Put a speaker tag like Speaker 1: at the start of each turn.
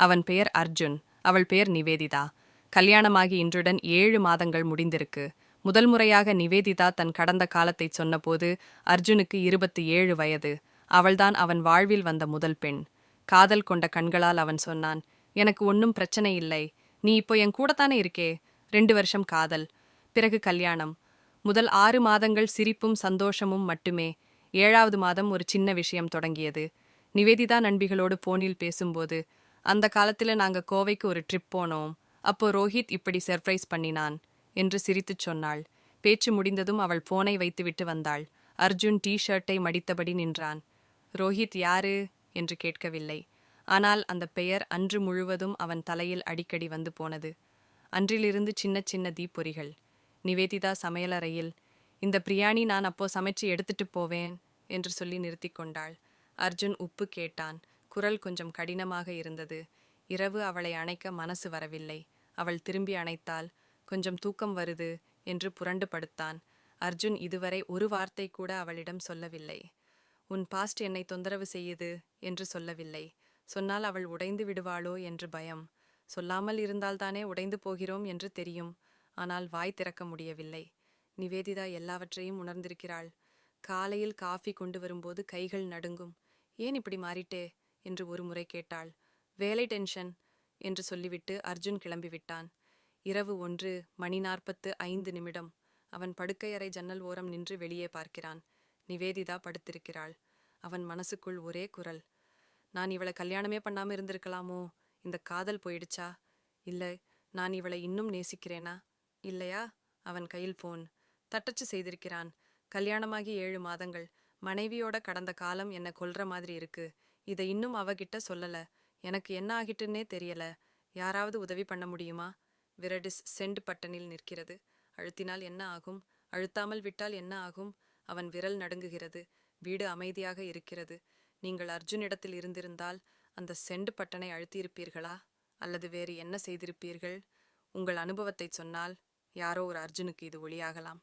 Speaker 1: அவன் பெயர் அர்ஜுன், அவள் பெயர் நிவேதிதா. கல்யாணமாகி இன்றுடன் 7 மாதங்கள் முடிந்திருக்கு. முதல் முறையாக நிவேதிதா தன் கடந்த காலத்தைச் சொன்னபோது அர்ஜுனுக்கு 27 வயது. அவள்தான் அவன் வாழ்வில் வந்த முதல் பெண். காதல் கொண்ட கண்களால் அவன் சொன்னான், எனக்கு ஒன்னும் பிரச்சனை இல்லை. நீ இப்போ என் கூடத்தானே இருக்கே. 2 வருஷம் காதல், பிறகு கல்யாணம். முதல் 6 மாதங்கள் சிரிப்பும் சந்தோஷமும் மட்டுமே. 7வது மாதம் ஒரு சின்ன விஷயம் தொடங்கியது. நிவேதிதா நண்பிகளோடு போனில் பேசும்போது, அந்த காலத்துல நாங்க கோவைக்கு ஒரு ட்ரிப் போனோம். அப்போ ரோஹித் இப்படி சர்ப்ரைஸ் பண்ணினான் என்று சிரித்துச் சொன்னாள். பேச்சு முடிந்ததும் அவள் போனை வைத்துவிட்டு வந்தாள். அர்ஜுன் ஷர்ட்டை மடித்தபடி நின்றான். ரோஹித் யாரு என்று கேட்கவில்லை. ஆனால் அந்த பெயர் அன்று முழுவதும் அவன் தலையில் அடிக்கடி வந்து போனது. அன்றிலிருந்து சின்ன சின்ன தீப்பொறிகள். நிவேதிதா சமையலறையில், இந்த பிரியாணி நான் அப்போ சமைச்சு எடுத்துட்டு போவேன் என்று சொல்லி நிறுத்தி கொண்டாள். அர்ஜுன் உப்பு கேட்டான். குரல் கொஞ்சம் கடினமாக இருந்தது. இரவு அவளை அணைக்க மனசு வரவில்லை. அவள் திரும்பி அணைத்தாள். கொஞ்சம் தூக்கம் வருது என்று புரண்டு படுத்தான். அர்ஜுன் இதுவரை ஒரு வார்த்தை கூட அவளிடம் சொல்லவில்லை. உன் பாஸ்ட் என்னை தொந்தரவு செய்யுது என்று சொல்லவில்லை. சொன்னால் அவள் உடைந்து விடுவாளோ என்று பயம். சொல்லாமல் இருந்தால்தானே உடைந்து போகிறோம் என்று தெரியும். ஆனால் வாய் திறக்க முடியவில்லை. நிவேதிதா எல்லாவற்றையும் உணர்ந்திருக்கிறாள். காலையில் காஃபி கொண்டு வரும்போது கைகள் நடுங்கும். ஏன் இப்படி மாறிட்டே என்று ஒரு முறை கேட்டாள். வேலை டென்ஷன் என்று சொல்லிவிட்டு அர்ஜுன் கிளம்பிவிட்டான். இரவு 1 மணி 45 அவன் படுக்கையறை ஜன்னல் ஓரம் நின்று வெளியே பார்க்கிறான். நிவேதிதா படுத்திருக்கிறாள். அவன் மனசுக்குள் ஒரே குரல், நான் இவளை கல்யாணமே பண்ணாம இருந்திருக்கலாமோ? இந்த காதல் போயிடுச்சா? இல்லை, நான் இவளை இன்னும் நேசிக்கிறேனா? இல்லையா? அவன் கையில் போன். தட்டச்சு செய்திருக்கிறான். கல்யாணமாகி 7 மாதங்கள். மனைவியோட கடந்த காலம் என்ன கொல்ற மாதிரி இருக்கு. இதை இன்னும் அவகிட்ட சொல்லல. எனக்கு என்ன ஆகிட்டுன்னே தெரியல. யாராவது உதவி பண்ண முடியுமா? விரடிஸ் சென்ட் பட்டனில் நிற்கிறது. அழுத்தினால் என்ன ஆகும்? அழுத்தாமல் விட்டால் என்ன ஆகும்? அவன் விரல் நடுங்குகிறது. வீடு அமைதியாக இருக்கிறது. நீங்கள் அர்ஜுனிடத்தில் இருந்திருந்தால் அந்த சென்ட் பட்டனை அழுத்தியிருப்பீர்களா? அல்லது வேறு என்ன செய்திருப்பீர்கள்? உங்கள் அனுபவத்தை சொன்னால் யாரோ ஒரு அர்ஜுனுக்கு இது ஒளியாகலாம்.